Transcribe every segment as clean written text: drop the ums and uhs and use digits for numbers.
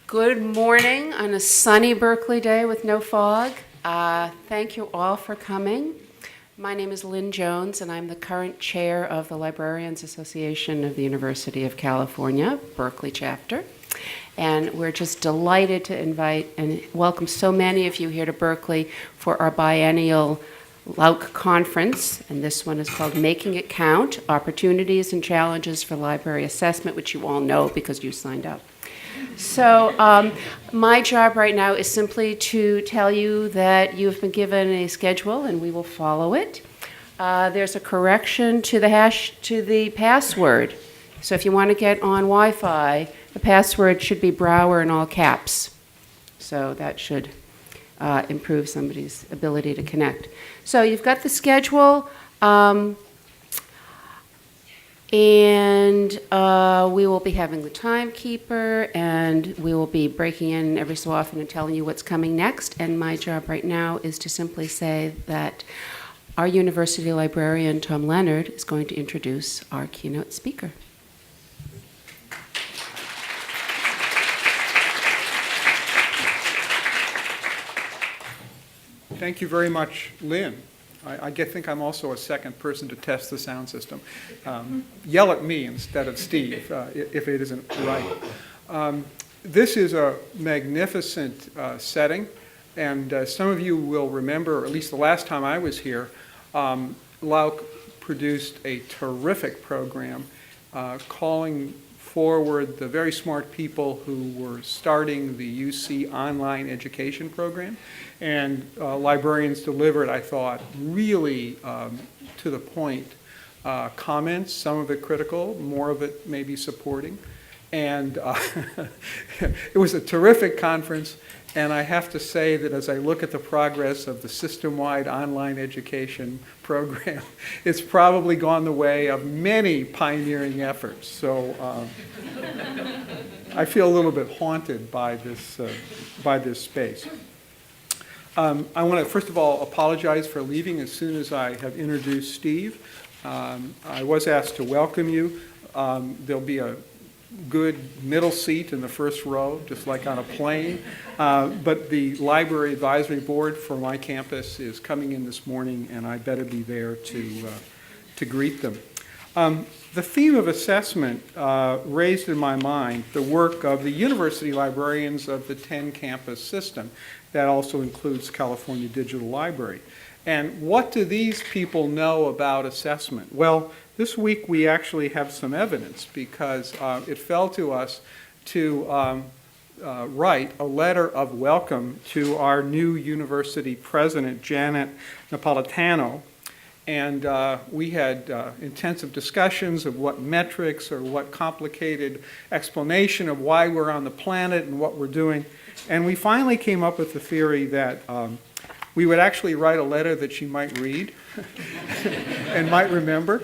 Good morning on a sunny Berkeley day with no fog. Thank you all for coming. My name is Lynn Jones, and I'm the current chair of the Librarians Association of the University of California, Berkeley chapter. And we're just delighted to invite and welcome so many of you here to Berkeley for our biennial LAUC conference, and this one is called Making It Count, Opportunities and Challenges for Library Assessment, which you all know because you signed up. So my job right now is simply to tell you that you've been given a schedule and we will follow it. There's a correction to the password. So if you want to get on Wi-Fi, the password should be Brower in all caps. So that should improve somebody's ability to connect. So you've got the schedule. And we will be having the timekeeper, and we will be breaking in every so often and telling you what's coming next. And my job right now is to simply say that our university librarian, Tom Leonard, is going to introduce our keynote speaker. Thank you very much, Lynn. I think I'm also a second person to test the sound system. Yell at me instead of Steve if it isn't right. This is a magnificent setting, and some of you will remember, or at least the last time I was here, LAUC produced a terrific program calling forward the very smart people who were starting the UC online education program. And librarians delivered, I thought, really to the point comments, some of it critical, more of it maybe supporting. And it was a terrific conference. And I have to say that as I look at the progress of the system-wide online education program, it's probably gone the way of many pioneering efforts. So I feel a little bit haunted by this space. I want to, first of all, apologize for leaving as soon as I have introduced Steve. I was asked to welcome you. There'll be a good middle seat in the first row, just like on a plane. But the Library Advisory Board for my campus is coming in this morning, and I better be there to greet them. The theme of assessment raised in my mind the work of the university librarians of the 10-campus system. That also includes California Digital Library. And what do these people know about assessment? Well, this week we actually have some evidence because it fell to us to write a letter of welcome to our new university president, Janet Napolitano. And we had intensive discussions of what metrics or what complicated explanation of why we're on the planet and what we're doing. And we finally came up with the theory that we would actually write a letter that she might read and might remember.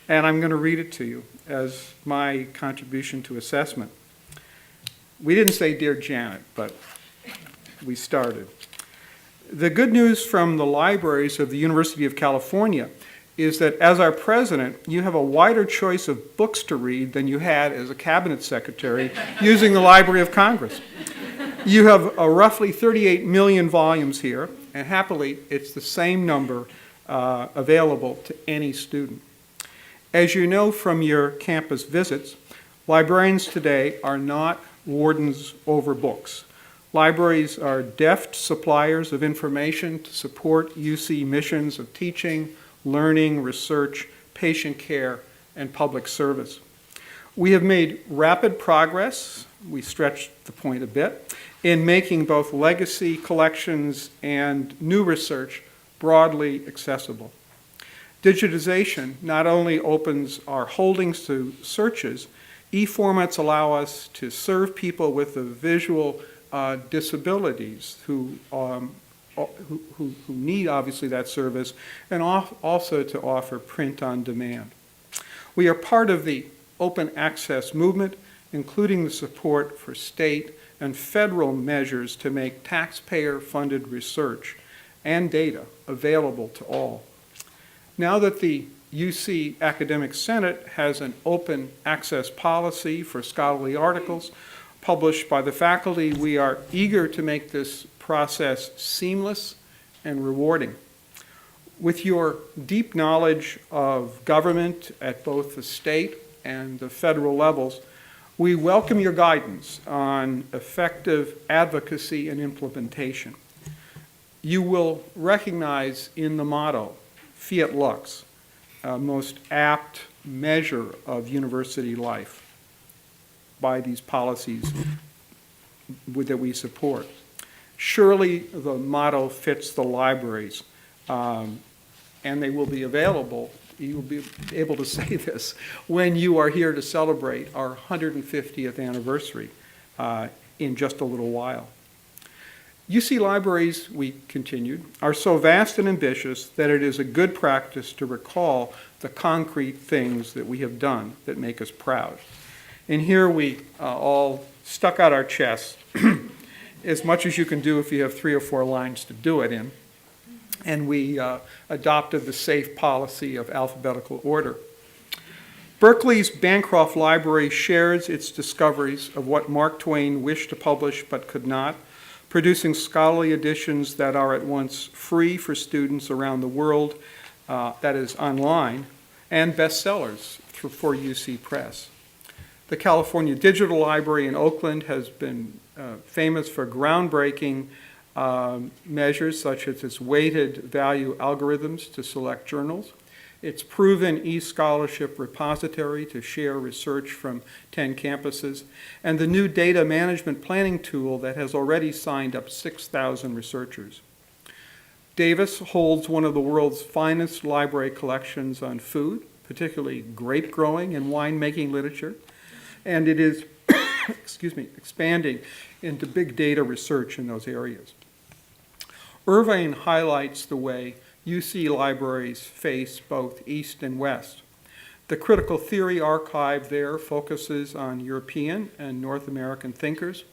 And I'm going to read it to you as my contribution to assessment. We didn't say, "Dear Janet," but we started. The good news from the libraries of the University of California is that as our president, you have a wider choice of books to read than you had as a cabinet secretary using the Library of Congress. You have roughly 38 million volumes here, and happily, it's the same number available to any student. As you know from your campus visits, librarians today are not wardens over books. Libraries are deft suppliers of information to support UC missions of teaching, learning, research, patient care, and public service. We have made rapid progress, we stretched the point a bit, in making both legacy collections and new research broadly accessible. Digitization not only opens our holdings to searches, e-formats allow us to serve people with the visual disabilities who need, obviously, that service, and also to offer print on demand. We are part of the open access movement, including the support for state and federal measures to make taxpayer-funded research and data available to all. Now that the UC Academic Senate has an open access policy for scholarly articles, published by the faculty. We are eager to make this process seamless and rewarding. With your deep knowledge of government at both the state and the federal levels, we welcome your guidance on effective advocacy and implementation. You will recognize in the motto, Fiat Lux, most apt measure of university life by these policies that we support. Surely the motto fits the libraries, and they will be available. You will be able to say this when you are here to celebrate our 150th anniversary in just a little while. UC libraries, we continued, are so vast and ambitious that it is a good practice to recall the concrete things that we have done that make us proud. And here we all stuck out our chests as much as you can do if you have 3 or 4 lines to do it in. And we adopted the safe policy of alphabetical order. Berkeley's Bancroft Library shares its discoveries of what Mark Twain wished to publish but could not, producing scholarly editions that are at once free for students around the world, that is online, and bestsellers for UC Press. The California Digital Library in Oakland has been famous for groundbreaking measures such as its weighted value algorithms to select journals, its proven e-scholarship repository to share research from 10 campuses, and the new data management planning tool that has already signed up 6,000 researchers. Davis holds one of the world's finest library collections on food, particularly grape growing and winemaking literature, and it is expanding into big data research in those areas. Irvine highlights the way UC libraries face both East and West. The Critical Theory Archive there focuses on European and North American thinkers,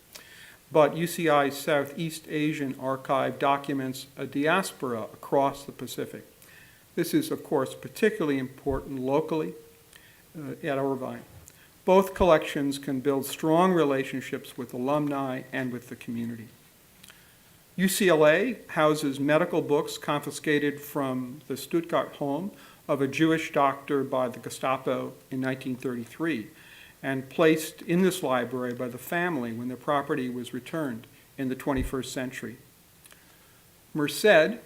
but UCI's Southeast Asian Archive documents a diaspora across the Pacific. This is, of course, particularly important locally at Irvine. Both collections can build strong relationships with alumni and with the community. UCLA houses medical books confiscated from the Stuttgart home of a Jewish doctor by the Gestapo in 1933 and placed in this library by the family when the property was returned in the 21st century. Merced,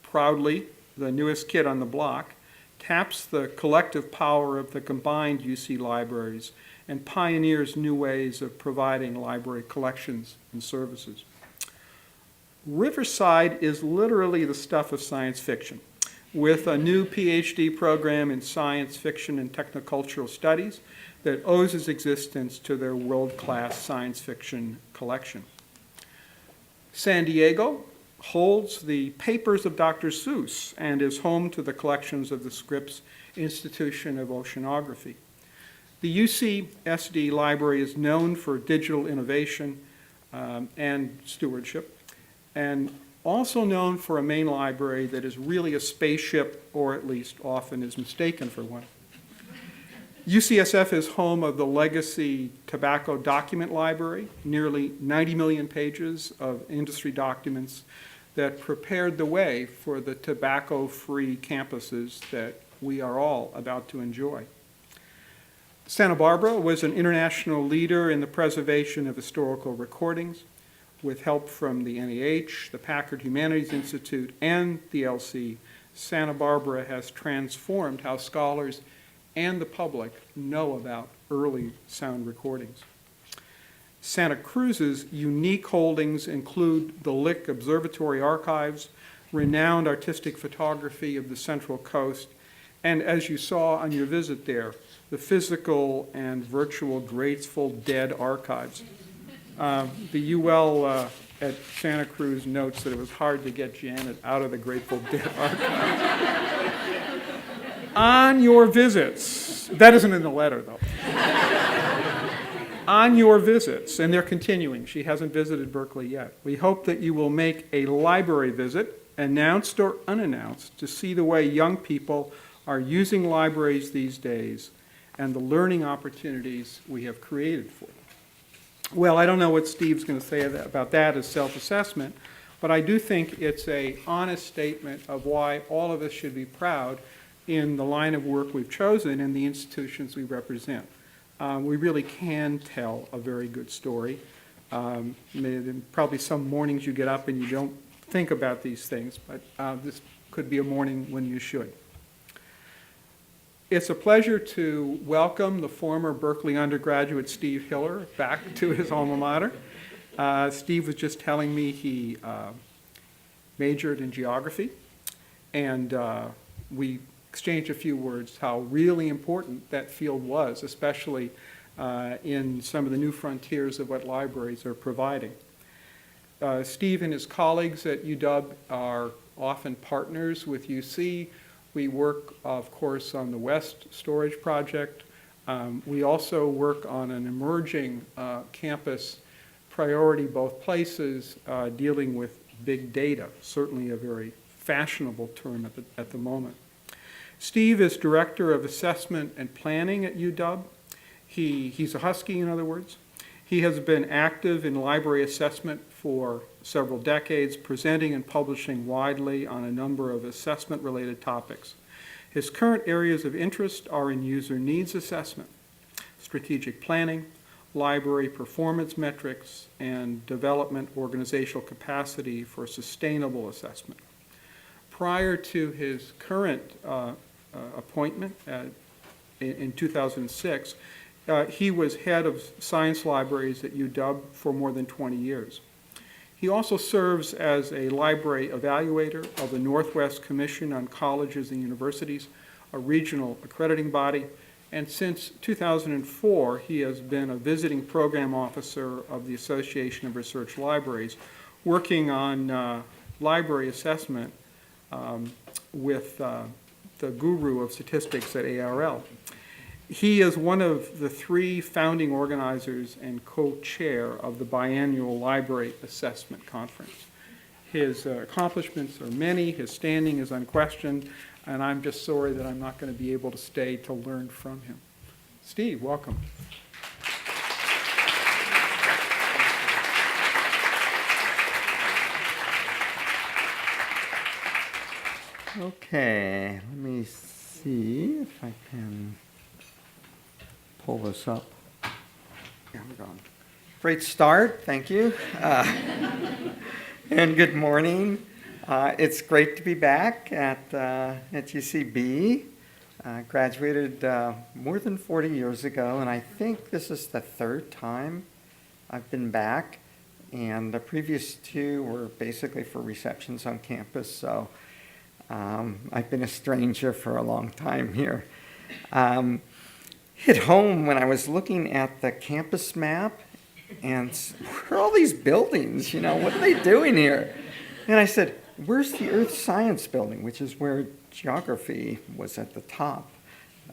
proudly the newest kid on the block, taps the collective power of the combined UC libraries and pioneers new ways of providing library collections and services. Riverside is literally the stuff of science fiction, with a new PhD program in science fiction and technocultural studies that owes its existence to their world-class science fiction collection. San Diego holds the Papers of Dr. Seuss and is home to the collections of the Scripps Institution of Oceanography. The UCSD library is known for digital innovation and stewardship, and also known for a main library that is really a spaceship, or at least often is mistaken for one. UCSF is home of the legacy tobacco document library, nearly 90 million pages of industry documents that prepared the way for the tobacco-free campuses that we are all about to enjoy. Santa Barbara was an international leader in the preservation of historical recordings. With help from the NEH, the Packard Humanities Institute, and the LC, Santa Barbara has transformed how scholars and the public know about early sound recordings. Santa Cruz's unique holdings include the Lick Observatory Archives, renowned artistic photography of the Central Coast, and as you saw on your visit there, the physical and virtual Grateful Dead archives. The UL at Santa Cruz notes that it was hard to get Janet out of the Grateful Dead archive. On your visits, that isn't in the letter though. On your visits, and they're continuing, she hasn't visited Berkeley yet, we hope that you will make a library visit, announced or unannounced, to see the way young people are using libraries these days and the learning opportunities we have created for them. Well, I don't know what Steve's going to say about that as self-assessment, but I do think it's an honest statement of why all of us should be proud in the line of work we've chosen and the institutions we represent. We really can tell a very good story. Probably some mornings you get up and you don't think about these things, but this could be a morning when you should. It's a pleasure to welcome the former Berkeley undergraduate Steve Hiller back to his alma mater. Steve was just telling me he majored in geography, and we exchanged a few words how really important that field was, especially in some of the new frontiers of what libraries are providing. Steve and his colleagues at UW are often partners with UC. We work, of course, on the West Storage Project. We also work on an emerging campus priority, both places, dealing with big data, certainly a very fashionable term at the moment. Steve is Director of Assessment and Planning at UW. He's a Husky, in other words. He has been active in library assessment for several decades, presenting and publishing widely on a number of assessment-related topics. His current areas of interest are in user needs assessment, strategic planning, library performance metrics, and development organizational capacity for sustainable assessment. Prior to his current appointment in 2006, he was head of science libraries at UW for more than 20 years. He also serves as a library evaluator of the Northwest Commission on Colleges and Universities, a regional accrediting body, and since 2004, he has been a visiting program officer of the Association of Research Libraries, working on library assessment with the guru of statistics at ARL. He is one of the 3 founding organizers and co-chair of the biannual Library Assessment Conference. His accomplishments are many, his standing is unquestioned, and I'm just sorry that I'm not going to be able to stay to learn from him. Steve, welcome. Okay, let me see if I can pull this up. Yeah, we're going. Great start, thank you. And good morning. It's great to be back at UCB. Graduated more than 40 years ago, and I think this is the 3rd time I've been back. And the previous 2 were basically for receptions on campus, so I've been a stranger for a long time here. Hit home when I was looking at the campus map, and where are all these buildings? You know, what are they doing here? And I said, where's the Earth Science building, which is where geography was at the top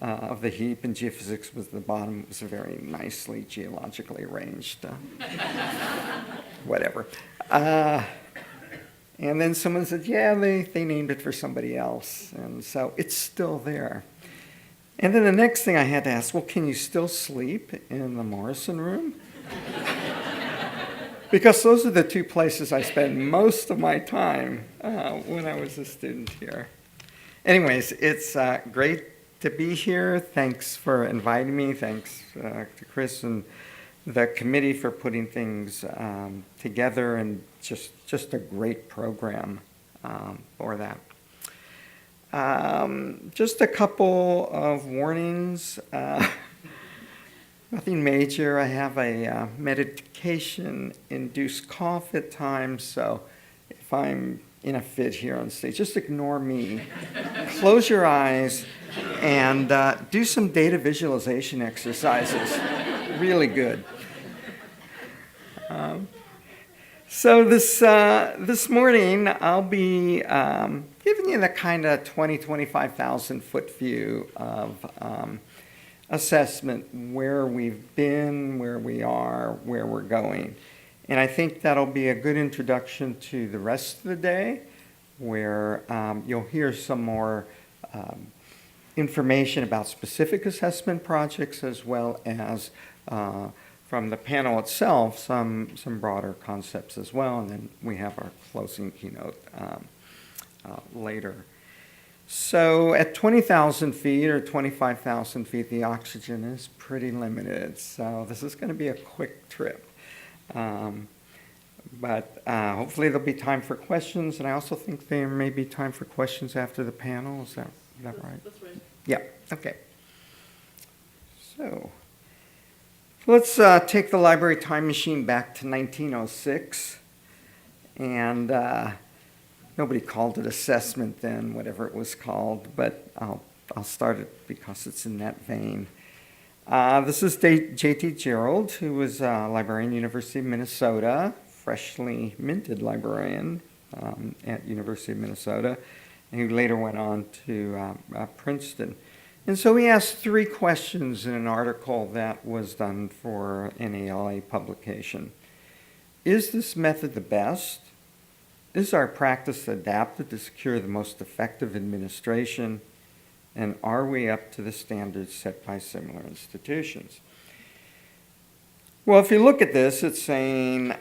of the heap, and geophysics was the bottom. It was very nicely geologically arranged. Whatever. And then someone said, yeah, they named it for somebody else. And so it's still there. And then the next thing I had to ask, well, can you still sleep in the Morrison room? Because those are the 2 places I spent most of my time when I was a student here. Anyways, it's great to be here. Thanks for inviting me. Thanks to Chris and the committee for putting things together, and just a great program for that. Just a couple of warnings. Nothing major. I have a medication-induced cough at times, so if I'm in a fit here on stage, just ignore me. Close your eyes and do some data visualization exercises. Really good. So this morning, I'll be giving you the kind of 25,000 foot view of assessment, where we've been, where we are, where we're going. And I think that'll be a good introduction to the rest of the day, where you'll hear some more information about specific assessment projects, as well as from the panel itself some broader concepts as well, and then we have our closing keynote later. So at 20,000 feet or 25,000 feet, the oxygen is pretty limited. So this is going to be a quick trip. But hopefully there'll be time for questions, and I also think there may be time for questions after the panel. Is that right? That's right. Yeah, okay. So let's take the library time machine back to 1906. And nobody called it assessment then, whatever it was called, but I'll start it because it's in that vein. This is J.T. Gerald, who was a librarian at University of Minnesota, freshly minted librarian at University of Minnesota, and who later went on to Princeton. And so he asked 3 questions in an article that was done for an ALA publication. Is this method the best? Is our practice adapted to secure the most effective administration? And are we up to the standards set by similar institutions? Well, if you look at this, it's saying,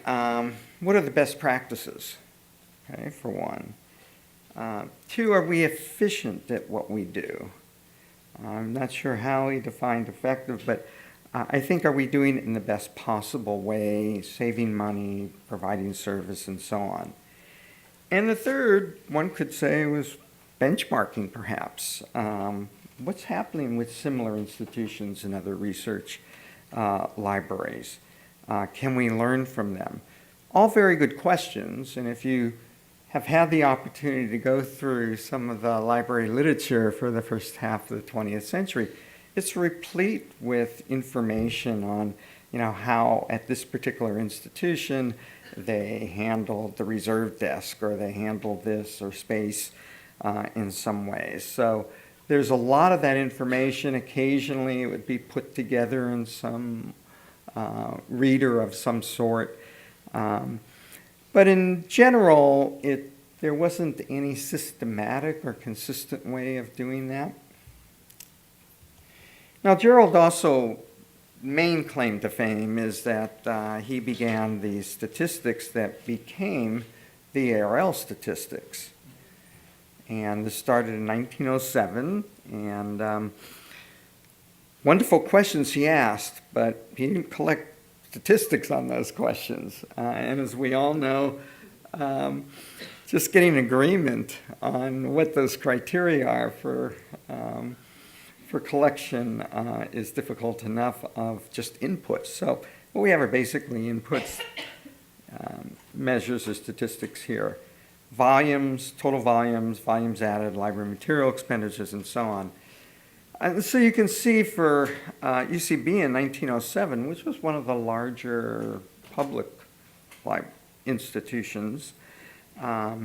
what are the best practices? Okay, for one. 2, are we efficient at what we do? I'm not sure how he defined effective, but I think, are we doing it in the best possible way, saving money, providing service, and so on? And the 3rd, one could say, was benchmarking, perhaps. What's happening with similar institutions and other research libraries? Can we learn from them? All very good questions, and if you have had the opportunity to go through some of the library literature for the first half of the 20th century, it's replete with information on, how at this particular institution they handled the reserve desk, or they handled this or space in some ways. So there's a lot of that information. Occasionally it would be put together in some reader of some sort. But in general, there wasn't any systematic or consistent way of doing that. Now, Gerald also, main claim to fame is that he began the statistics that became the ARL statistics. And this started in 1907, and wonderful questions he asked, but he didn't collect statistics on those questions. And as we all know, just getting agreement on what those criteria are for collection is difficult enough of just inputs. So what we have are basically inputs, measures or statistics here. Volumes, total volumes, volumes added, library material expenditures, and so on. And so you can see for UCB in 1907, which was one of the larger public institutions, a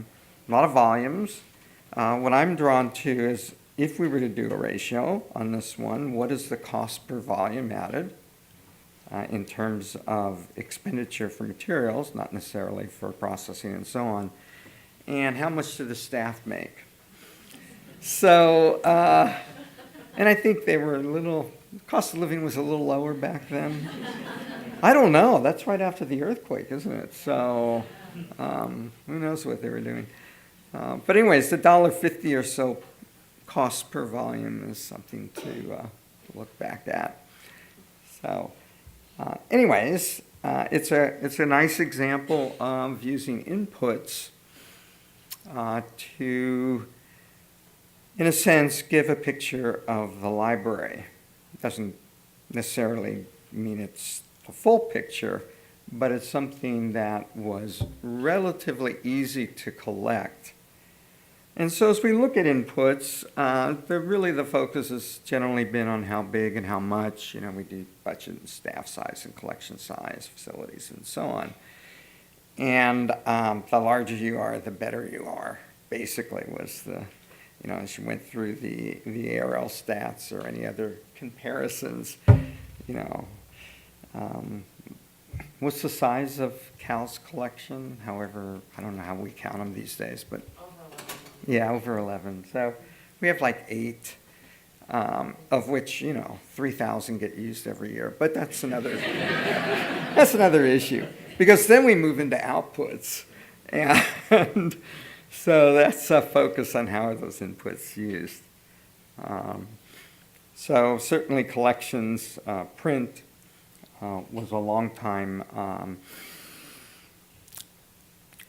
lot of volumes. What I'm drawn to is, if we were to do a ratio on this one, what is the cost per volume added in terms of expenditure for materials, not necessarily for processing and so on, and how much do the staff make? So, and I think they were cost of living was a little lower back then. I don't know, that's right after the earthquake, isn't it? So, who knows what they were doing. But anyways, the $1.50 or so cost per volume is something to look back at. So, anyways, it's a nice example of using inputs to, in a sense, give a picture of the library. It doesn't necessarily mean it's a full picture, but it's something that was relatively easy to collect. And so as we look at inputs, the focus has generally been on how big and how much. We do budget and staff size and collection size, facilities, and so on. And the larger you are, the better you are, basically was as you went through the ARL stats or any other comparisons, what's the size of Cal's collection? However, I don't know how we count them these days, but yeah, over 11. So we have like 8 of which, 3,000 get used every year. But that's another, that's another issue, because then we move into outputs. And so that's a focus on how are those inputs used. So certainly collections, print was a long time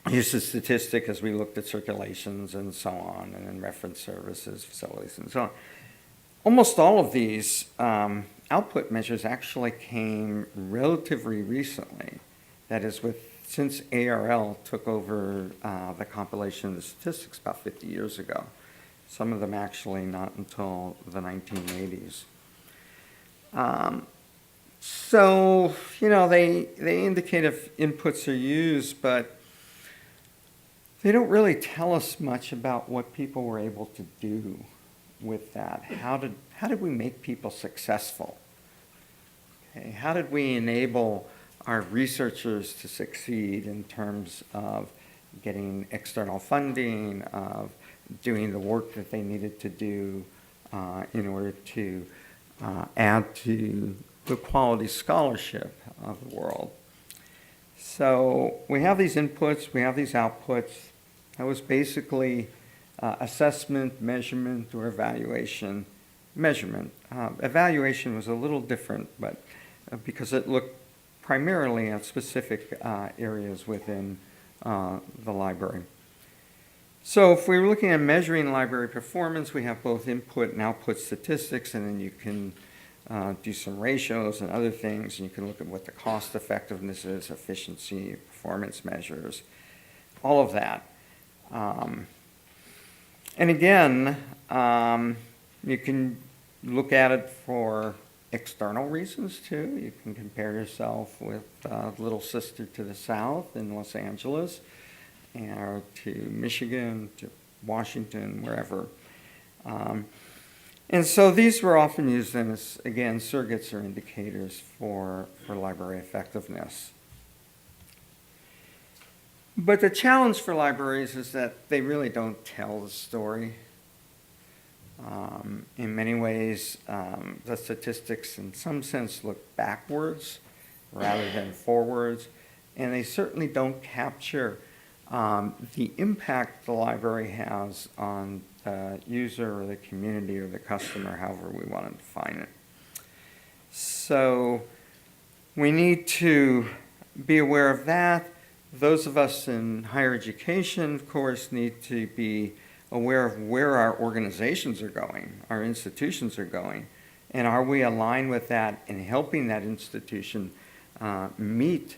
use of statistic as we looked at circulations and so on, and then reference services, facilities, and so on. Almost all of these output measures actually came relatively recently. That is, since ARL took over the compilation of the statistics about 50 years ago. Some of them actually not until the 1980s. So, they indicate if inputs are used, but they don't really tell us much about what people were able to do with that. How did we make people successful? Okay, how did we enable our researchers to succeed in terms of getting external funding, of doing the work that they needed to do in order to add to the quality scholarship of the world? So we have these inputs, we have these outputs. That was basically assessment, measurement, or evaluation. Measurement. Evaluation was a little different, but because it looked primarily at specific areas within the library. So if we were looking at measuring library performance, we have both input and output statistics, and then you can do some ratios and other things, and you can look at what the cost effectiveness is, efficiency, performance measures, all of that. And again, you can look at it for external reasons too. You can compare yourself with little sister to the south in Los Angeles, or to Michigan, to Washington, wherever. And so these were often used as, again, surrogates or indicators for library effectiveness. But the challenge for libraries is that they really don't tell the story. In many ways, the statistics in some sense look backwards rather than forwards, and they certainly don't capture the impact the library has on the user or the community or the customer, however we want to define it. So we need to be aware of that. Those of us in higher education, of course, need to be aware of where our organizations are going, our institutions are going, and are we aligned with that in helping that institution meet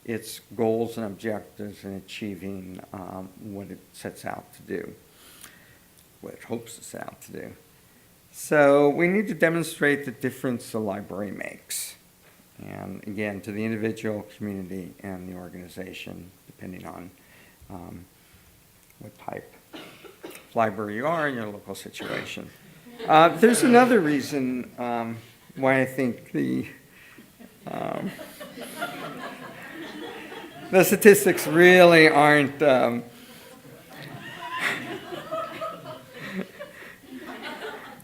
its goals and objectives in achieving what it sets out to do, what it hopes to set out to do. So we need to demonstrate the difference the library makes. And again, to the individual, community, and the organization, depending on what type of library you are in your local situation. There's another reason why I think the statistics really aren't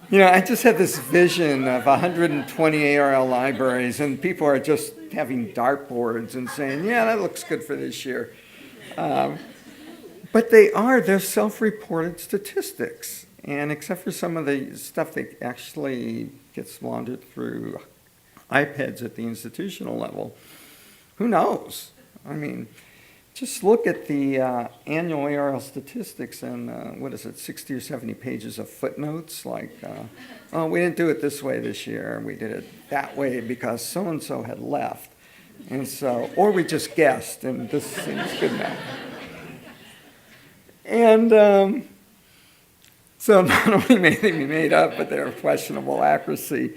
I just had this vision of 120 ARL libraries, and people are just having dartboards and saying, yeah, that looks good for this year. But they're self-reported statistics. And except for some of the stuff that actually gets laundered through iPads at the institutional level, who knows? I mean, just look at the annual ARL statistics and 60 or 70 pages of footnotes, like, we didn't do it this way this year, we did it that way because so-and-so had left. And so, or we just guessed, and this seems good enough. And so not only may they be made up, but they're of questionable accuracy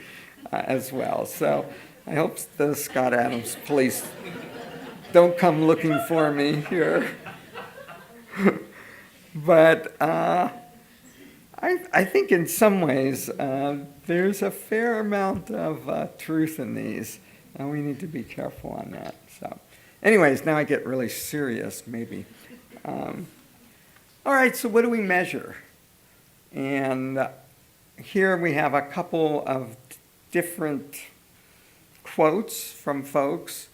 as well. So I hope the Scott Adams police don't come looking for me here. But I think in some ways there's a fair amount of truth in these, and we need to be careful on that. So anyways, now I get really serious, maybe. All right, so what do we measure? And here we have a couple of different quotes from folks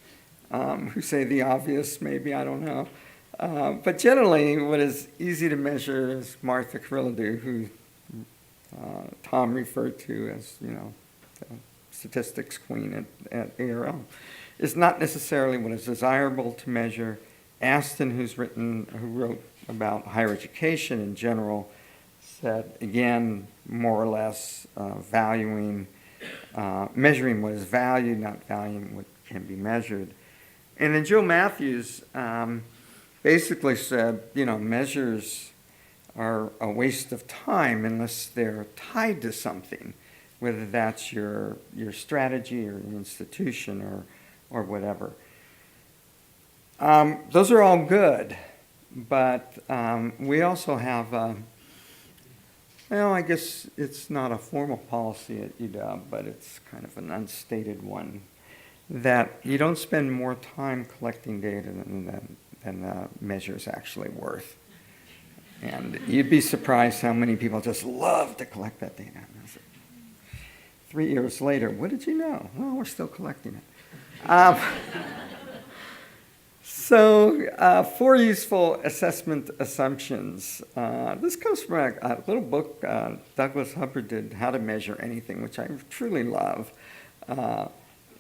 who say the obvious, maybe, I don't know. But generally, what is easy to measure is Martha Carrilladou, who Tom referred to as, the statistics queen at ARL, is not necessarily what is desirable to measure. Aston, who wrote about higher education in general, said, again, more or less measuring what is valued, not valuing what can be measured. And then Joe Matthews basically said, measures are a waste of time unless they're tied to something, whether that's your strategy or your institution or whatever. Those are all good, but we also have, I guess it's not a formal policy at UW, but it's kind of an unstated one, that you don't spend more time collecting data than the measure is actually worth. And you'd be surprised how many people just love to collect that data. 3 years later, what did you know? Well, we're still collecting it. So 4 useful assessment assumptions. This comes from a little book Douglas Hubbard did, How to Measure Anything, which I truly love.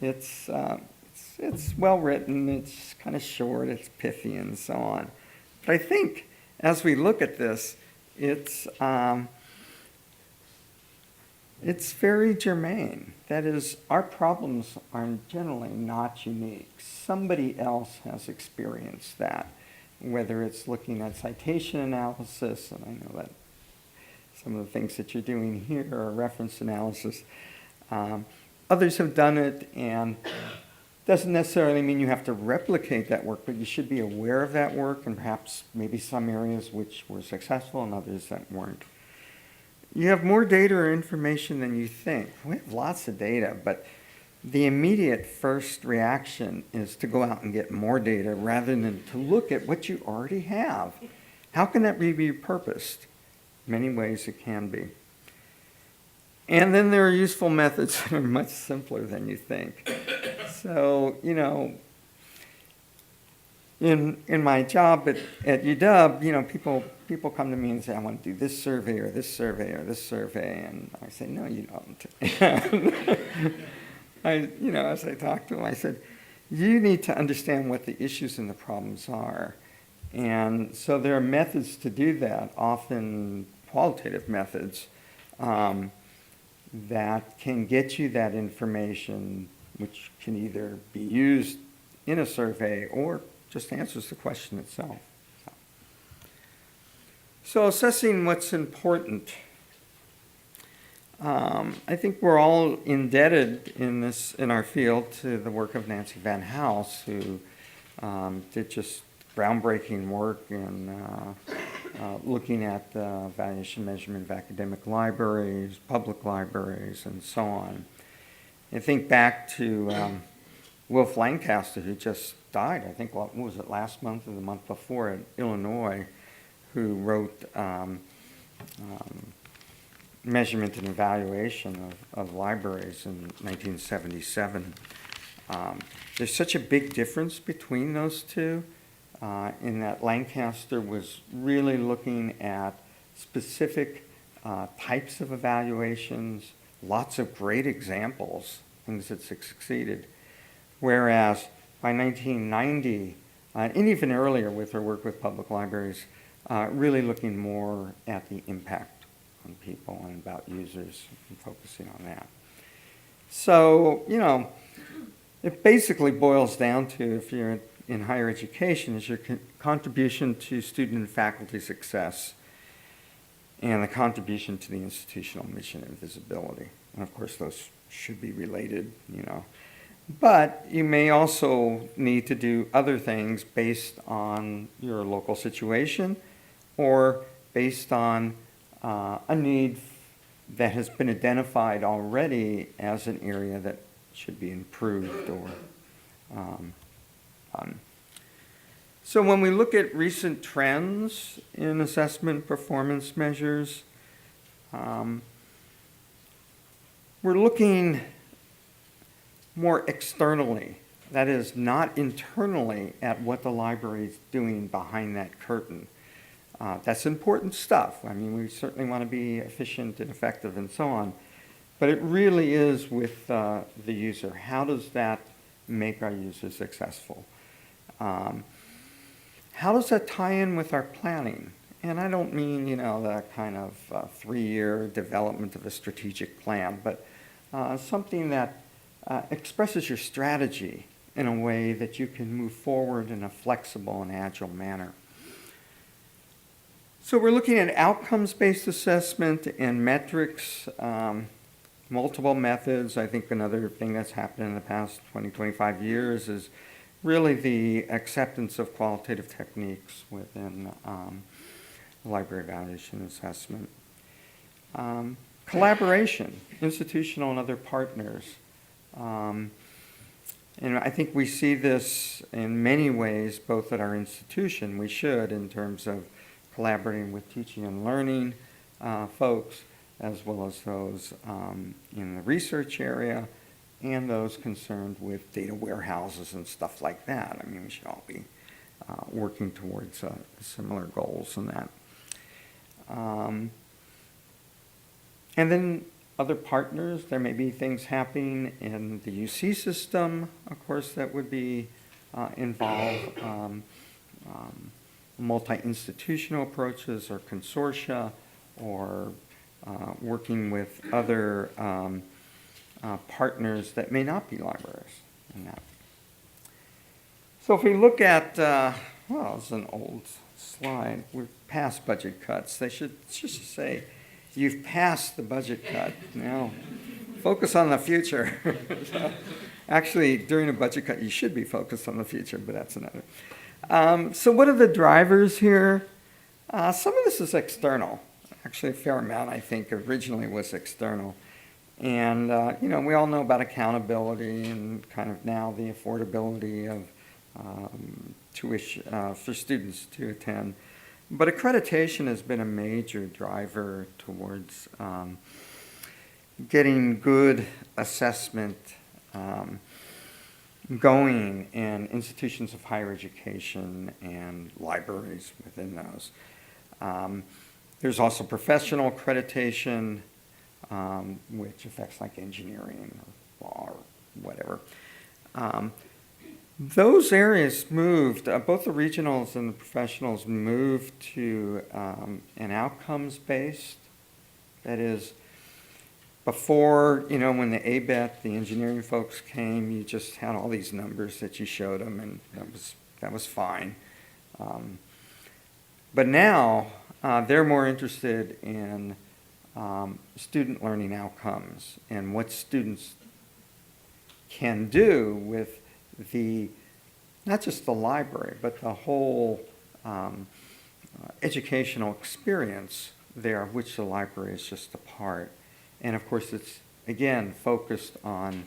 It's well written, it's kind of short, it's pithy, and so on. But I think as we look at this, it's very germane. That is, our problems are generally not unique. Somebody else has experienced that, whether it's looking at citation analysis, and I know that some of the things that you're doing here are reference analysis. Others have done it, and doesn't necessarily mean you have to replicate that work, but you should be aware of that work, and perhaps maybe some areas which were successful and others that weren't. You have more data or information than you think. We have lots of data, but the immediate first reaction is to go out and get more data rather than to look at what you already have. How can that be repurposed? Many ways it can be. And then there are useful methods that are much simpler than you think. So, in my job at UW, people come to me and say, I want to do this survey or this survey or this survey, and I say, no, you don't. As I talk to them, I said, you need to understand what the issues and the problems are. And so there are methods to do that, often qualitative methods, that can get you that information, which can either be used in a survey or just answers the question itself. So assessing what's important. I think we're all indebted in our field to the work of Nancy Van House, who did just groundbreaking work in looking at the evaluation measurement of academic libraries, public libraries, and so on. I think back to Wilf Lancaster, who just died, I think, what was it, last month or the month before, in Illinois, who wrote Measurement and Evaluation of Libraries in 1977. There's such a big difference between those two, in that Lancaster was really looking at specific types of evaluations, lots of great examples, things that succeeded. Whereas by 1990, and even earlier with her work with public libraries, really looking more at the impact on people and about users and focusing on that. So, it basically boils down to, if you're in higher education, is your contribution to student and faculty success and the contribution to the institutional mission and visibility. And of course, those should be related, But you may also need to do other things based on your local situation or based on a need that has been identified already as an area that should be improved or done. So when we look at recent trends in assessment performance measures, we're looking more externally, that is, not internally, at what the library is doing behind that curtain. That's important stuff. I mean, we certainly want to be efficient and effective and so on, but it really is with the user. How does that make our users successful? How does that tie in with our planning? And I don't mean, that kind of 3-year development of a strategic plan, but something that expresses your strategy in a way that you can move forward in a flexible and agile manner. So we're looking at outcomes-based assessment and metrics, multiple methods. I think another thing that's happened in the past 20, 25 years is really the acceptance of qualitative techniques within library evaluation assessment. Collaboration, institutional and other partners. And I think we see this in many ways, both at our institution, we should, in terms of collaborating with teaching and learning folks, as well as those in the research area, and those concerned with data warehouses and stuff like that. I mean, we should all be working towards similar goals in that. And then other partners, there may be things happening in the UC system, of course, that would be involved. Multi-institutional approaches or consortia, or working with other partners that may not be libraries in that. So if we look at, well, it's an old slide. We're past budget cuts. They should just say, you've passed the budget cut. Now, focus on the future. So, actually, during a budget cut, you should be focused on the future, but that's another. So what are the drivers here? Some of this is external. Actually, a fair amount, I think, originally was external. And, we all know about accountability and kind of now the affordability of tuition for students to attend. But accreditation has been a major driver towards getting good assessment going in institutions of higher education and libraries within those. There's also professional accreditation, which affects like engineering or law or whatever. Those areas moved, both the regionals and the professionals moved to an outcomes-based. That is, before, when the ABET, the engineering folks came, you just had all these numbers that you showed them, and that was fine. But now, they're more interested in student learning outcomes and what students can do with not just the library, but the whole educational experience there, of which the library is just a part. And of course, it's, again, focused on,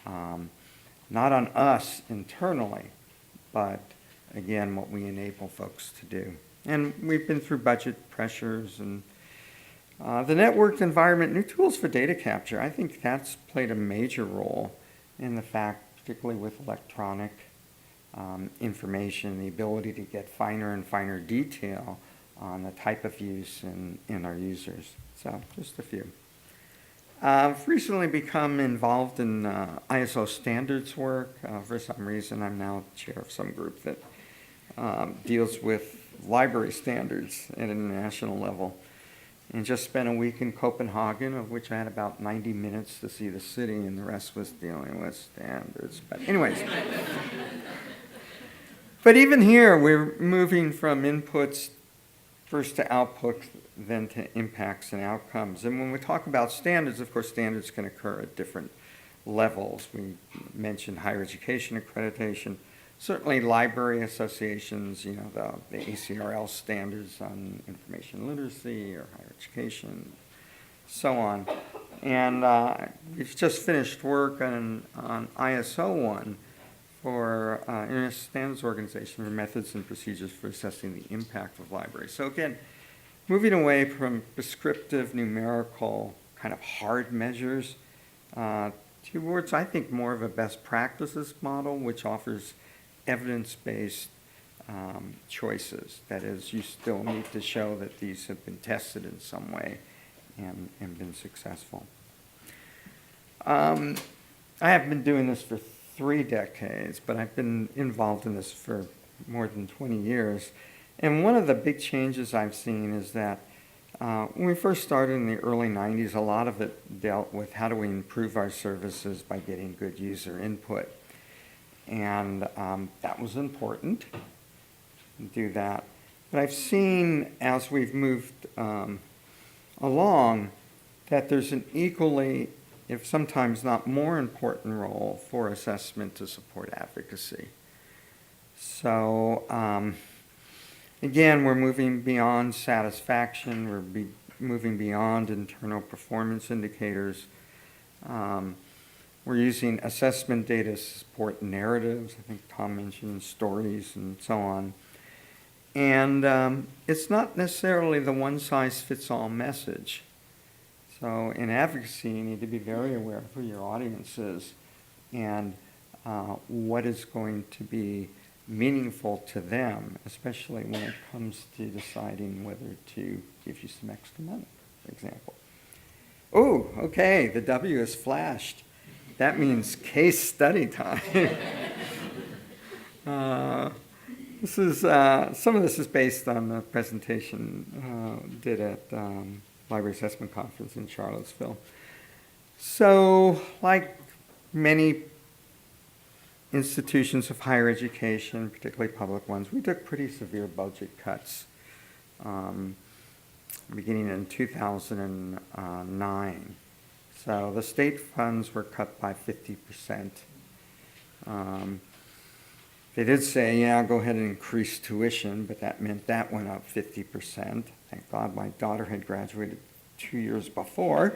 not on us internally, but again, what we enable folks to do. And we've been through budget pressures and the networked environment, new tools for data capture. I think that's played a major role in the fact, particularly with electronic information, the ability to get finer and finer detail on the type of use in our users. So just a few. I've recently become involved in ISO standards work. For some reason, I'm now chair of some group that deals with library standards at an international level. And just spent a week in Copenhagen, of which I had about 90 minutes to see the city, and the rest was dealing with standards. But anyways. But even here, we're moving from inputs first to outputs, then to impacts and outcomes. And when we talk about standards, of course, standards can occur at different levels. We mentioned higher education accreditation. Certainly library associations, the ACRL standards on information literacy or higher education, so on. And we've just finished work on ISO 1 for International Standards Organization for methods and procedures for assessing the impact of libraries. So again, moving away from prescriptive, numerical, kind of hard measures towards, I think, more of a best practices model, which offers evidence-based choices. That is, you still need to show that these have been tested in some way and been successful. I have been doing this for 3 decades, but I've been involved in this for more than 20 years. And one of the big changes I've seen is that when we first started in the early 90s, a lot of it dealt with how do we improve our services by getting good user input. And that was important to do that. But I've seen as we've moved along that there's an equally, if sometimes not more important role for assessment to support advocacy. So again, we're moving beyond satisfaction, we're moving beyond internal performance indicators. We're using assessment data to support narratives. I think Tom mentioned stories and so on. And it's not necessarily the one-size-fits-all message. So in advocacy, you need to be very aware of who your audience is and what is going to be meaningful to them, especially when it comes to deciding whether to give you some extra money, for example. Oh, okay, the W is flashed. That means case study time. This is some of this is based on a presentation did at Library Assessment Conference in Charlottesville. So, like many institutions of higher education, particularly public ones, we took pretty severe budget cuts beginning in 2009. So the state funds were cut by 50%. They did say, yeah, go ahead and increase tuition, but that meant that went up 50%. Thank God my daughter had graduated 2 years before.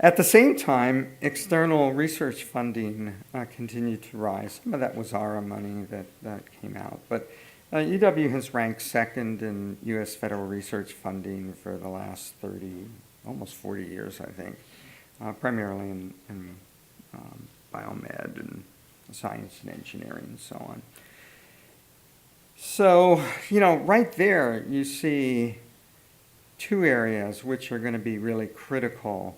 At the same time, external research funding continued to rise. Some of that was ARA money that came out. But UW has ranked second in U.S. federal research funding for the last 30, almost 40 years, I think, primarily in biomed and science and engineering and so on. So, right there you see 2 areas which are going to be really critical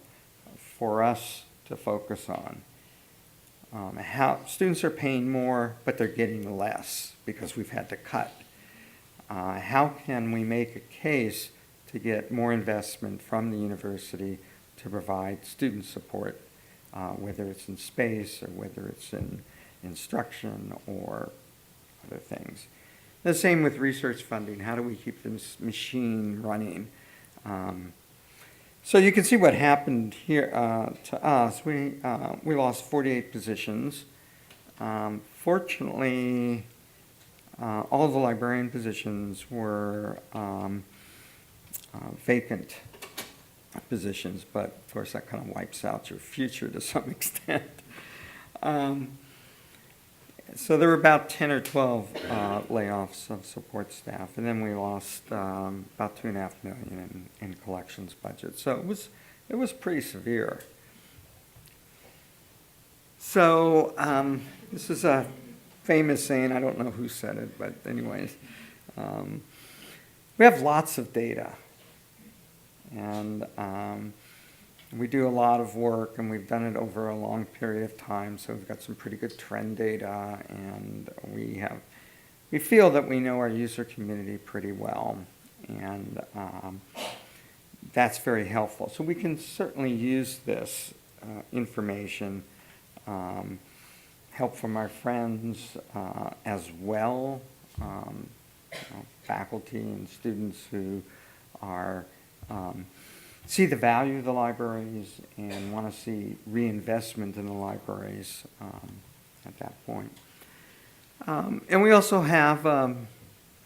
for us to focus on. How students are paying more, but they're getting less because we've had to cut. How can we make a case to get more investment from the university to provide student support, whether it's in space or whether it's in instruction or other things. The same with research funding. How do we keep this machine running? So you can see what happened here to us. We lost 48 positions. Fortunately, all the librarian positions were vacant positions, but of course that kind of wipes out your future to some extent. So there were about 10 or 12 layoffs of support staff, and then we lost about $2.5 million in collections budget. So it was pretty severe. So this is a famous saying. I don't know who said it, but anyways, we have lots of data, and we do a lot of work, and we've done it over a long period of time, so we've got some pretty good trend data, and we feel that we know our user community pretty well, and that's very helpful. So we can certainly use this information, help from our friends as well, faculty and students who are see the value of the libraries and want to see reinvestment in the libraries at that point. And we also have a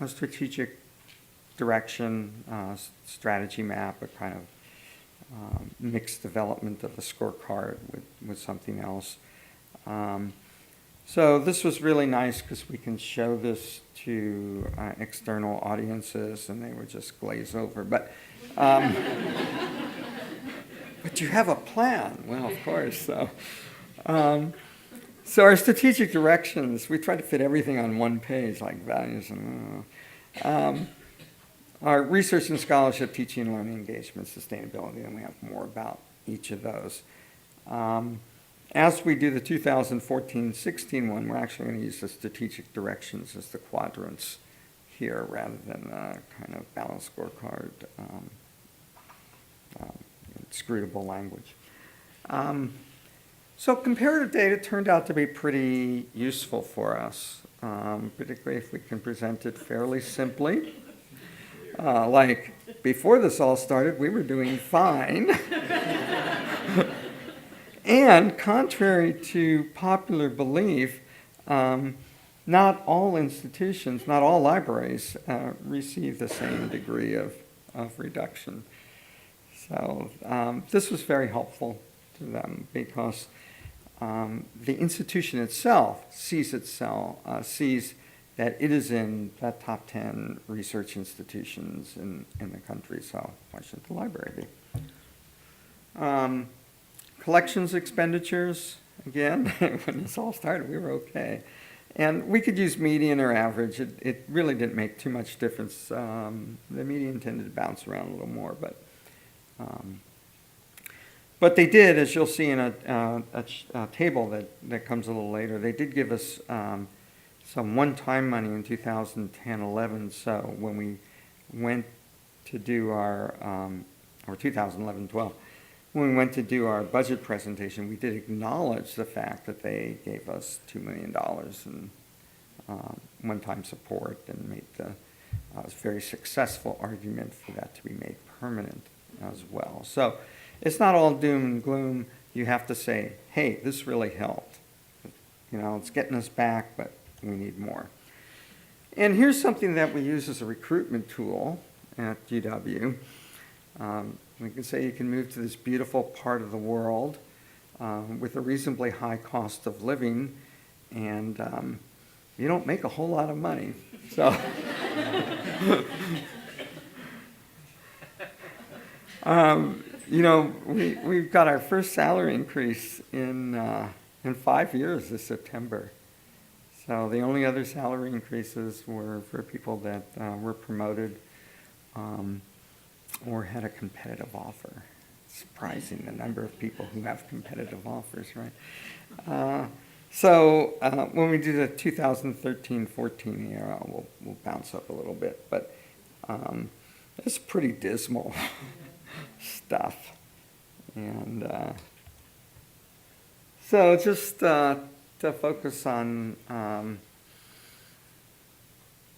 strategic direction, strategy map, a kind of mixed development of a scorecard with something else. So this was really nice because we can show this to external audiences and they would just glaze over. But But you have a plan. Well, of course. So our strategic directions, we try to fit everything on one page, like values and our research and scholarship, teaching and learning, engagement, sustainability, and we have more about each of those. As we do the 2014-16 one, we're actually going to use the strategic directions as the quadrants here rather than kind of balanced scorecard, inscrutable language. So comparative data turned out to be pretty useful for us, particularly if we can present it fairly simply. Like before this all started, we were doing fine. And contrary to popular belief, not all institutions, not all libraries receive the same degree of reduction. So this was very helpful to them because the institution itself sees that it is in the top 10 research institutions in the country, so why shouldn't the library be? Collections expenditures, again, when this all started, we were okay. And we could use median or average. It really didn't make too much difference. The median tended to bounce around a little more, but they did, as you'll see in a table that comes a little later, they did give us some one-time money in 2010-11. So when we went to do our, or 2011-12, when we went to do our budget presentation, we did acknowledge the fact that they gave us $2 million in one-time support and made the very successful argument for that to be made permanent as well. So it's not all doom and gloom. You have to say, hey, this really helped. You know, it's getting us back, but we need more. And here's something that we use as a recruitment tool at GW. We can say you can move to this beautiful part of the world with a reasonably high cost of living, and you don't make a whole lot of money. So, you know, we've got our first salary increase in 5 years this September. So the only other salary increases were for people that were promoted or had a competitive offer. Surprising the number of people who have competitive offers, right? So when we do the 2013-14 era, we'll bounce up a little bit, but it's pretty dismal stuff. And so just to focus on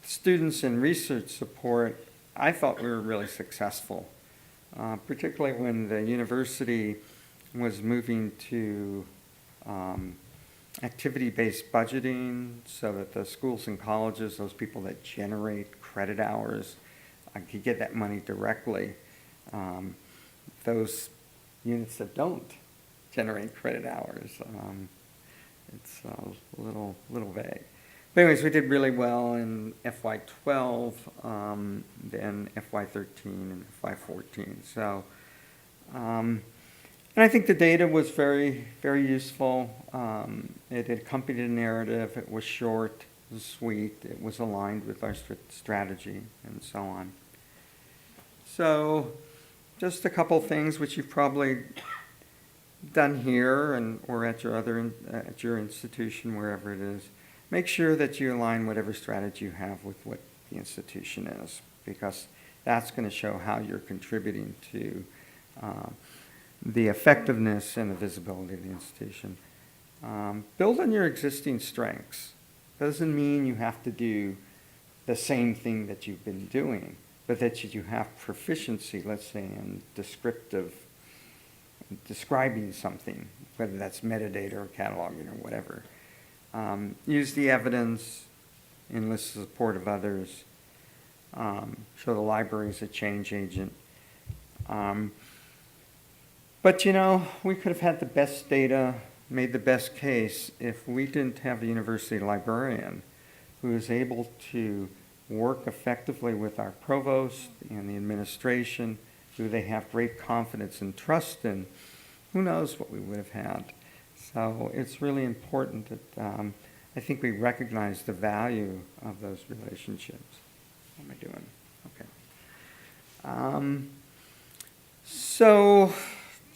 students and research support, I thought we were really successful, particularly when the university was moving to activity-based budgeting so that the schools and colleges, those people that generate credit hours, could get that money directly. Those units that don't generate credit hours, it's a little vague. But anyways, we did really well in FY12, then FY13 and FY14. So, and I think the data was very, very useful. It accompanied a narrative. It was short, it was sweet. It was aligned with our strategy and so on. So, just a couple things which you've probably done here or at your institution, wherever it is. Make sure that you align whatever strategy you have with what the institution is, because that's going to show how you're contributing to the effectiveness and the visibility of the institution. Build on your existing strengths. Doesn't mean you have to do the same thing that you've been doing, but that you have proficiency, let's say, in describing something, whether that's metadata or cataloging or whatever. Use the evidence, enlist the support of others, show the library as a change agent. But you know, we could have had the best data, made the best case if we didn't have the university librarian who is able to work effectively with our provost and the administration Do they have great confidence and trust in? Who knows what we would have had? So it's really important that I think we recognize the value of those relationships. What am I doing? Okay. So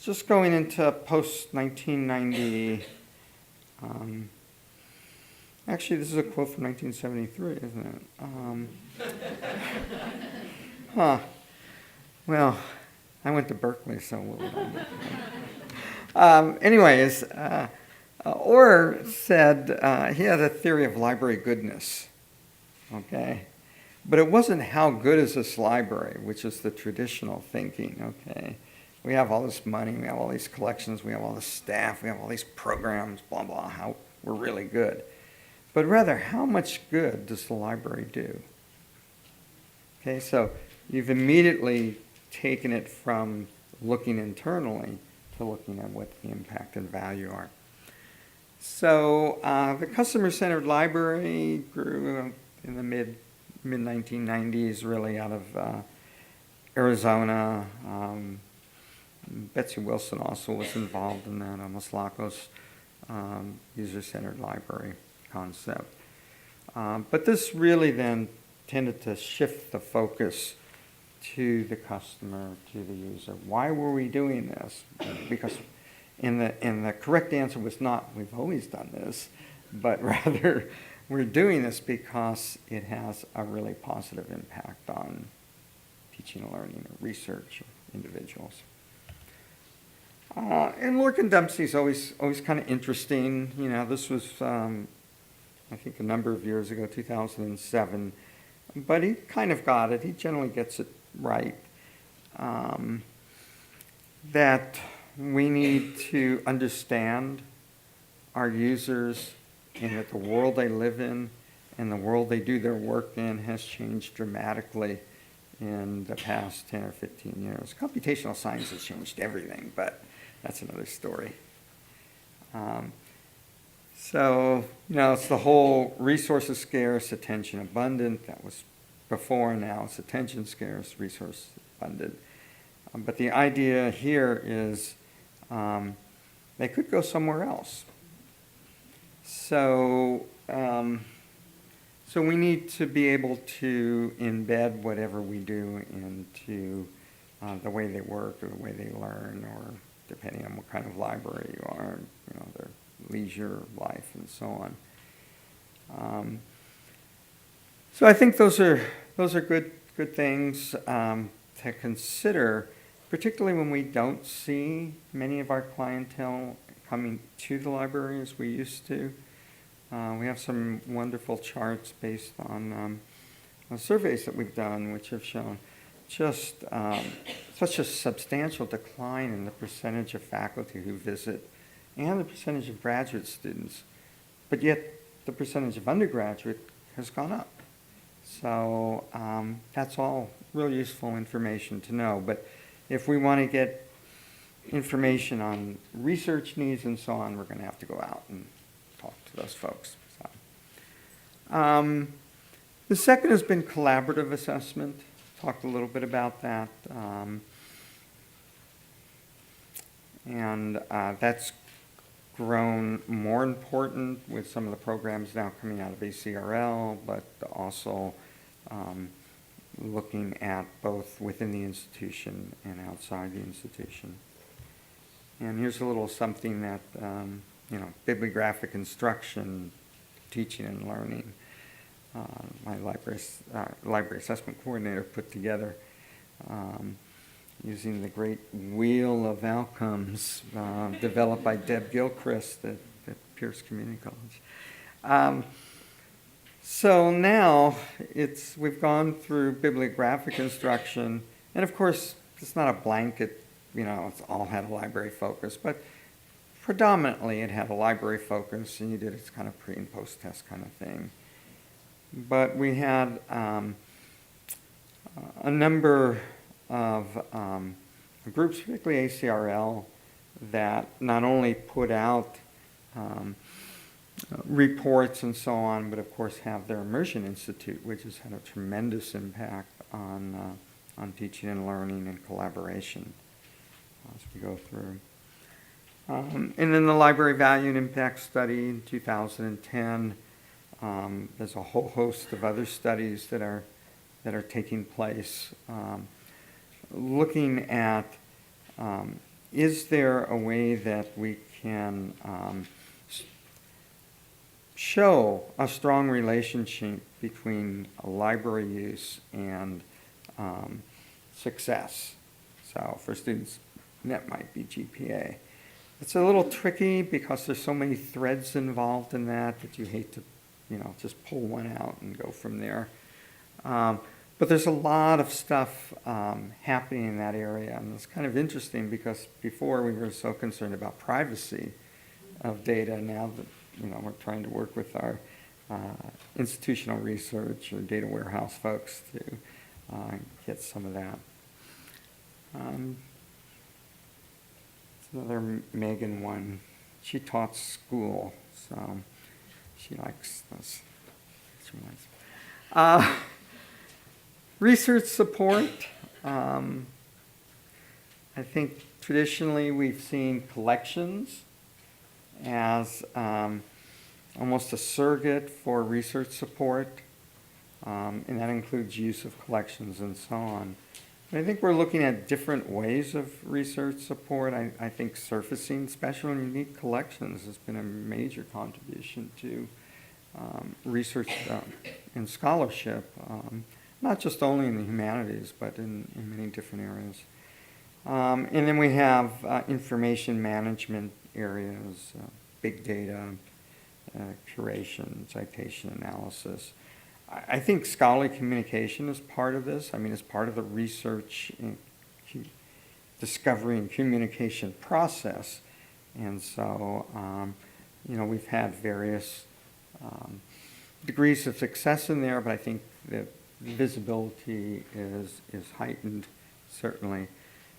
just going into post-1990, actually this is a quote from 1973, isn't it? Well, I went to Berkeley, so we'll anyways, Orr said he had a theory of library goodness, okay? But it wasn't how good is this library, which is the traditional thinking, okay? We have all this money, we have all these collections, we have all this staff, we have all these programs, blah, blah, how we're really good. But rather, how much good does the library do? Okay, so you've immediately taken it from looking internally to looking at what the impact and value are. So the customer-centered library grew in the mid-1990s, really out of Arizona. Betsy Wilson also was involved in that, LAUC-B's user-centered library concept. But this really then tended to shift the focus to the customer, to the user. Why were we doing this? Because the correct answer was not, we've always done this, but rather, we're doing this because it has a really positive impact on teaching and learning or research of individuals. And Lorcan Dempsey's always kind of interesting. You know, this was, I think, a number of years ago, 2007. But he kind of got it. He generally gets it right. That we need to understand our users and that the world they live in and the world they do their work in has changed dramatically in the past 10 or 15 years. Computational science has changed everything, but that's another story. So, you know, it's the whole resources scarce, attention abundant. That was before, now it's attention scarce, resource abundant. But the idea here is they could go somewhere else. So, so we need to be able to embed whatever we do into the way they work or the way they learn, or depending on what kind of library you are, you know, their leisure life and so on. So I think those are good things to consider, particularly when we don't see many of our clientele coming to the library as we used to. We have some wonderful charts based on surveys that we've done, which have shown just such a substantial decline in the percentage of faculty who visit and the percentage of graduate students, but yet the percentage of undergraduate has gone up. So that's all real useful information to know. But if we want to get information on research needs and so on, we're going to have to go out and talk to those folks. So. The second has been collaborative assessment. Talked a little bit about that. And that's grown more important with some of the programs now coming out of ACRL, but also looking at both within the institution and outside the institution. And here's a little something that, you know, bibliographic instruction, teaching and learning, my library assessment coordinator put together using the great wheel of outcomes developed by Deb Gilchrist at Pierce Community College. So now we've gone through bibliographic instruction, and of course it's not a blanket, you know, it's all had a library focus, but predominantly it had a library focus, and you did its kind of pre and post test kind of thing. But we had a number of groups, particularly ACRL, that not only put out reports and so on, but of course have their Immersion Institute, which has had a tremendous impact on on teaching and learning and collaboration as we go through. And then the Library Value and Impact Study in 2010. There's a whole host of other studies that are taking place, looking at is there a way that we can show a strong relationship between library use and success. So for students, that might be GPA. It's a little tricky because there's so many threads involved in that you hate to, just pull one out and go from there. But there's a lot of stuff happening in that area, and it's kind of interesting because before we were so concerned about privacy of data. Now that we're trying to work with our institutional research or data warehouse folks to get some of that. Another Megan one. She taught school, so she likes those ones. Research support. I think traditionally we've seen collections as almost a surrogate for research support, and that includes use of collections and so on. I think we're looking at different ways of research support. I think surfacing special and unique collections has been a major contribution to research and scholarship, not just only in the humanities, but in many different areas. And then we have information management areas, big data, curation, citation analysis. I think scholarly communication is part of this. It's part of the research and discovery and communication process. And so, we've had various degrees of success in there, but I think that visibility is heightened, certainly.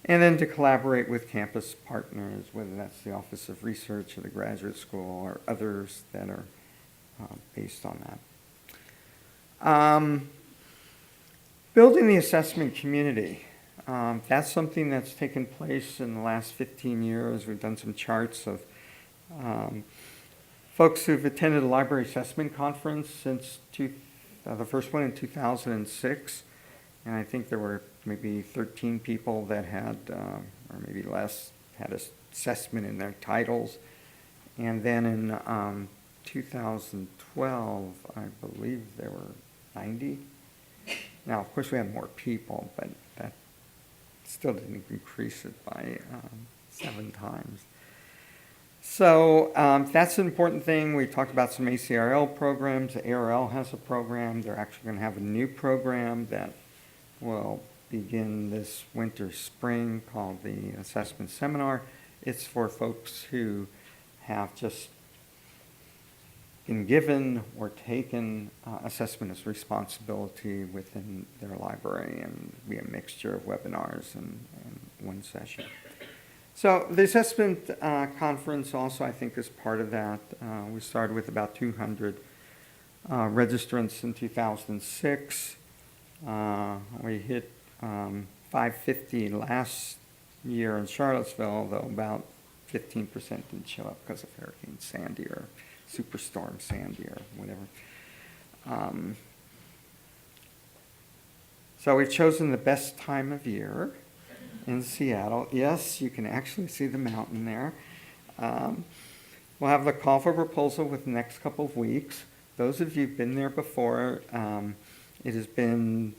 And then to collaborate with campus partners, whether that's the Office of Research or the Graduate School or others that are based on that. Building the assessment community. That's something that's taken place in the last 15 years. We've done some charts of folks who've attended a library assessment conference since the first one in 2006. And I think there were maybe 13 people that had, or maybe less, had assessment in their titles. And then in 2012, I believe there were 90. Now, of course, we had more people, but that still didn't increase it by 7 times. So that's an important thing. We talked about some ACRL programs. The ARL has a program. They're actually going to have a new program that will begin this winter, spring, called the Assessment Seminar. It's for folks who have just been given or taken assessment as responsibility within their library, and be a mixture of webinars and one session. So the assessment conference also, I think, is part of that. We started with about 200 registrants in 2006. We hit 550 last year in Charlottesville, though about 15% didn't show up because of Hurricane Sandy or Superstorm Sandy or whatever. So we've chosen the best time of year in Seattle. Yes, you can actually see the mountain there. We'll have the call for proposal within the next couple of weeks. Those of you who've been there before, it has been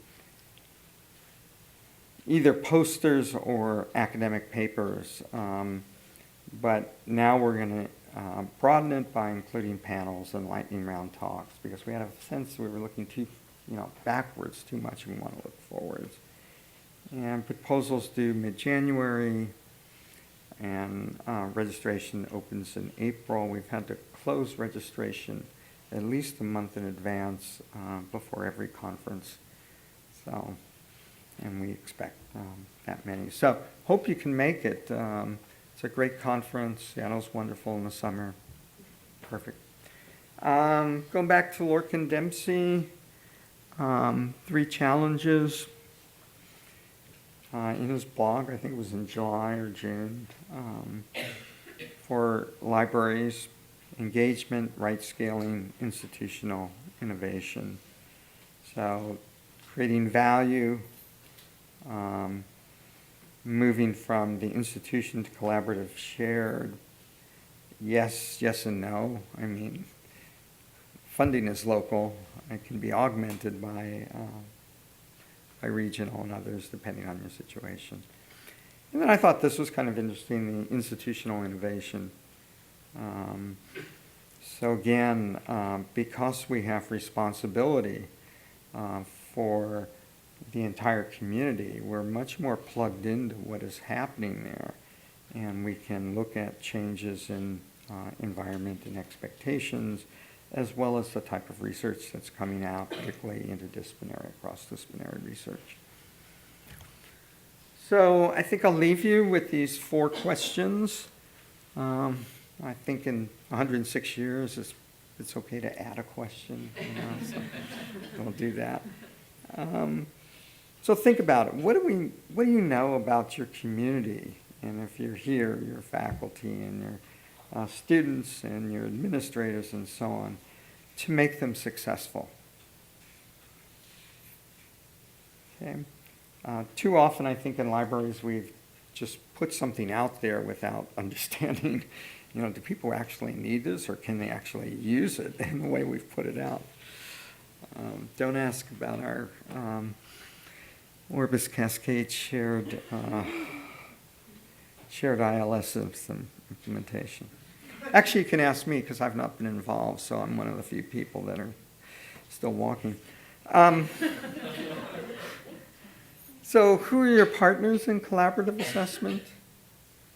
either posters or academic papers. But now we're going to broaden it by including panels and lightning round talks, because we had a sense we were looking too, backwards too much, and we want to look forwards. And proposals due mid-January, and registration opens in April. We've had to close registration at least a month in advance before every conference. So, and we expect that many. So hope you can make it. It's a great conference. Seattle's wonderful in the summer. Perfect. Going back to Lorcan Dempsey, 3 challenges. in his blog, I think it was in July or June, for libraries, engagement, right scaling, institutional innovation. So creating value, moving from the institution to collaborative shared. Yes, yes and no. I mean, funding is local. It can be augmented by regional and others, depending on your situation. And then I thought this was kind of interesting, the institutional innovation. So again, because we have responsibility for the entire community, we're much more plugged into what is happening there. And we can look at changes in environment and expectations, as well as the type of research that's coming out, particularly interdisciplinary, cross-disciplinary research. So I think I'll leave you with these 4 questions. I think in 106 years, it's okay to add a question, so we'll do that. So think about it. What do you know about your community? And if you're here, your faculty and your students and your administrators and so on, to make them successful. Okay. Too often, I think in libraries, we've just put something out there without understanding, do people actually need this, or can they actually use it in the way we've put it out? Don't ask about our Orbis Cascade shared ILS system implementation. Actually, you can ask me because I've not been involved, so I'm one of the few people that are still walking. So who are your partners in collaborative assessment?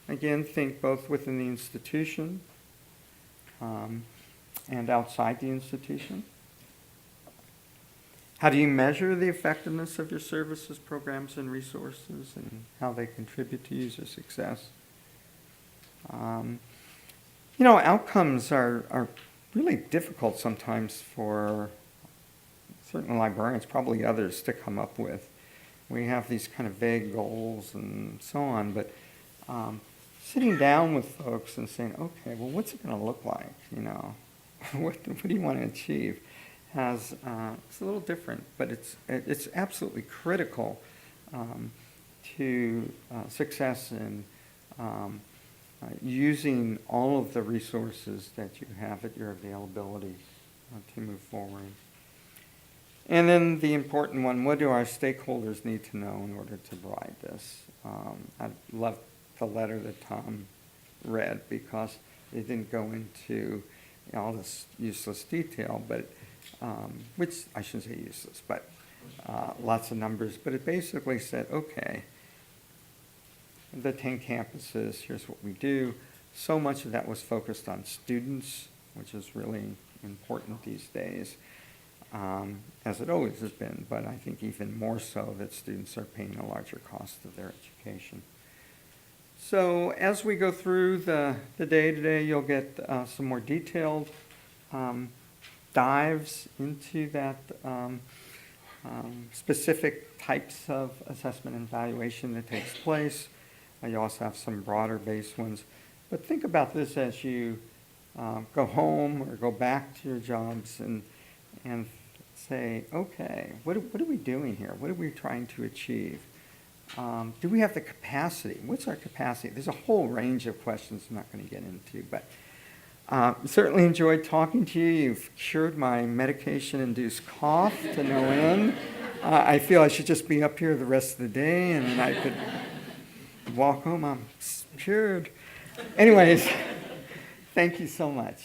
Again, think both within the institution and outside the institution. How do you measure the effectiveness of your services, programs, and resources, and how they contribute to user success? Outcomes are really difficult sometimes for certain librarians, probably others, to come up with. We have these kind of vague goals and so on, but sitting down with folks and saying, okay, well, what's it going to look like? What do you want to achieve? It's a little different, but it's absolutely critical to success in using all of the resources that you have at your availability to move forward. And then the important one, what do our stakeholders need to know in order to provide this? I love the letter that Tom read because it didn't go into all this useless detail, but which I shouldn't say useless, but lots of numbers. But it basically said, okay, the 10 campuses, here's what we do. So much of that was focused on students, which is really important these days, as it always has been, but I think even more so that students are paying a larger cost of their education. So as we go through the day today, you'll get some more detailed dives into that specific types of assessment and evaluation that takes place. You also have some broader based ones. But think about this as you go home or go back to your jobs and say, okay, what are we doing here? What are we trying to achieve? Do we have the capacity? What's our capacity? There's a whole range of questions I'm not going to get into, but certainly enjoyed talking to you. You've cured my medication-induced cough to no end. I feel I should just be up here the rest of the day, and then I could walk home. I'm cured. Anyways, thank you so much.